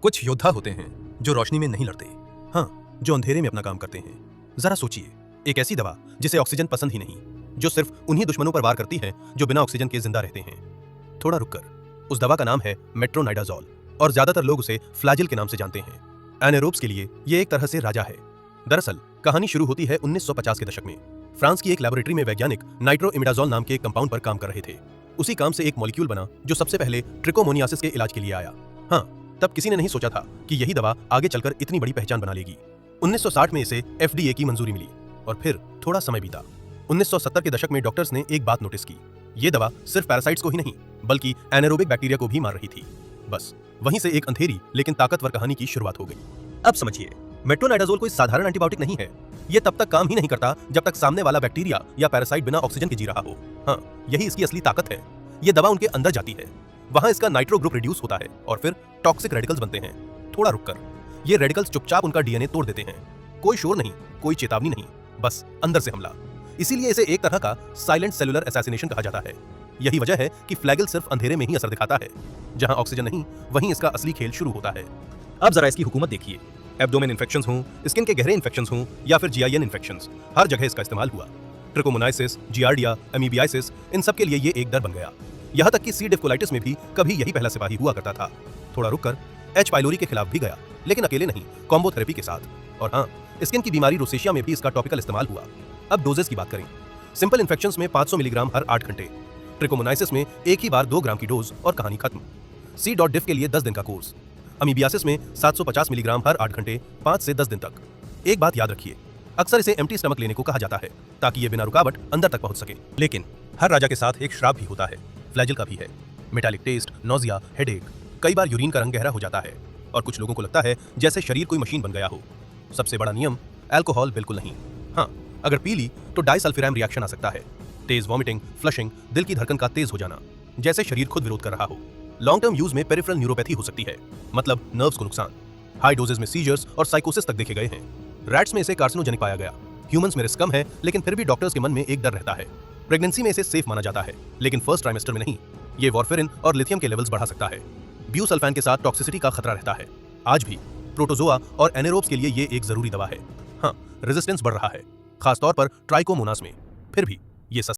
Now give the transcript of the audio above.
कुछ योद्धा होते हैं जो रोशनी में नहीं लड़ते, हाँ, जो अंधेरे में अपना काम करते हैं। जरा सोचिए, एक ऐसी दवा जिसे ऑक्सीजन पसंद ही नहीं, जो सिर्फ उन्हीं दुश्मनों पर वार करती है जो बिना ऑक्सीजन के जिंदा रहते हैं। थोड़ा रुककर, उस दवा का नाम है मेट्रोनाइडाजोल और ज्यादातर लोग उसे फ्लैजिल के नाम से जानते हैं। एनारोब्स के लिए ये एक तरह से राजा है। दरअसल कहानी शुरू होती है 1950 के दशक में। फ्रांस की एक लैबोरेटरी में वैज्ञानिक नाइट्रोइमिडाजोल नाम के एक कंपाउंड पर काम कर रहे थे। उसी काम से एक मॉलिक्यूल बना जो सबसे पहले ट्रिकोमोनियासिस के इलाज के लिए आया। हाँ, तब किसी ने नहीं सोचा था कि यही दवा आगे चलकर इतनी बड़ी पहचान बना लेगी। 1960 में इसे FDA की मंजूरी मिली और फिर थोड़ा समय बीता। 1970 के दशक में डॉक्टर्स ने एक बात नोटिस की, ये दवा सिर्फ पैरासाइट्स को ही नहीं बल्कि एनारोबिक बैक्टीरिया को भी मार रही थी। बस वहीं से एक अंधेरी लेकिन ताकतवर कहानी की शुरुआत हो गई। अब समझिए, मेट्रोनाइडाजोल कोई साधारण एंटीबायोटिक नहीं है। ये तब तक काम ही नहीं करता जब तक सामने वाला बैक्टीरिया या पैरासाइट बिना ऑक्सीजन के जी रहा हो। हाँ, यही इसकी असली ताकत है। ये दवा उनके अंदर जाती है, वहां इसका नाइट्रो ग्रुप रिड्यूस होता है और फिर टॉक्सिक रेडिकल्स बनते हैं। थोड़ा रुककर, ये रेडिकल्स चुपचाप उनका DNA तोड़ देते हैं। कोई शोर नहीं, कोई चेतावनी नहीं, बस अंदर से हमला। इसीलिए इसे एक तरह का साइलेंट सेलुलर असैसिनेशन कहा जाता है। यही वजह है कि फ्लैगेल सिर्फ अंधेरे में ही असर दिखाता है। जहां ऑक्सीजन नहीं, वहीं इसका असली खेल शुरू होता है। अब जरा इसकी हुकूमत देखिए। एब्डोमेन इन्फेक्शंस हों, स्किन के गहरे इन्फेक्शंस हों या फिर GIN इन्फेक्शंस, हर जगह इसका इस्तेमाल हुआ। ट्रिकोमोनाइसिस, जियार्डिया, अमीबियासिस, इन सब के लिए ये एक डर बन गया। यहाँ तक कि सी डिफ कोलाइटिस में भी कभी यही पहला सिपाही हुआ करता था। थोड़ा रुककर H पाइलोरी के खिलाफ भी गया, लेकिन अकेले नहीं, कॉम्बो थेरेपी के साथ। और हाँ, स्किन की बीमारी रोसेशिया में भी इसका टॉपिकल इस्तेमाल हुआ। अब डोजेस की बात करें। सिंपल इन्फेक्शंस में 500 मिलीग्राम हर 8 घंटे। ट्रिकोमोनाइसिस में एक ही बार 2 ग्राम की डोज और कहानी खत्म। सी डॉट डिफ के लिए 10 दिन का कोर्स। अमीबियासिस में 750 मिलीग्राम हर 8 घंटे 5 से 10 दिन तक। एक बात याद रखिए, अक्सर इसे एम्प्टी स्टमक लेने को कहा जाता है ताकि ये बिना रुकावट अंदर तक पहुंच सके। लेकिन हर राजा के साथ एक श्राप भी होता है, फ्लैजिल का भी है। मेटालिक टेस्ट, नोजिया, हेडेक, कई बार यूरिन का रंग गहरा हो जाता है और कुछ लोगों को लगता है जैसे शरीर कोई मशीन बन गया हो। सबसे बड़ा नियम, अल्कोहल बिल्कुल नहीं। हाँ, अगर पी ली तो डाइसल्फिराम रिएक्शन आ सकता है। तेज वॉमिटिंग, फ्लशिंग, दिल की धड़कन का तेज हो जाना, जैसे शरीर खुद विरोध कर रहा हो। लॉन्ग टर्म यूज में पेरिफेरल न्यूरोपैथी हो सकती है, मतलब नर्व्स को नुकसान। हाई डोजेस में सीजर्स और साइकोसिस तक देखे गए हैं। रैट्स में इसे कार्सिनोजेनिक पाया गया। ह्यूमंस में रिस्क कम है, लेकिन फिर भी डॉक्टर्स के मन में एक डर रहता है। प्रेगनेंसी में इसे सेफ माना जाता है, लेकिन फर्स्ट ट्राइमेस्टर में नहीं। ये वॉरफेरिन और लिथियम के लेवल्स बढ़ा सकता है। ब्यूसल्फान के साथ टॉक्सिसिटी का खतरा रहता है। आज भी प्रोटोजोआ और एनेरोब्स के लिए ये एक जरूरी दवा है। हाँ, रेजिस्टेंस बढ़ रहा है, खासतौर पर ट्राइकोमोनास में। फिर भी ये सस्ता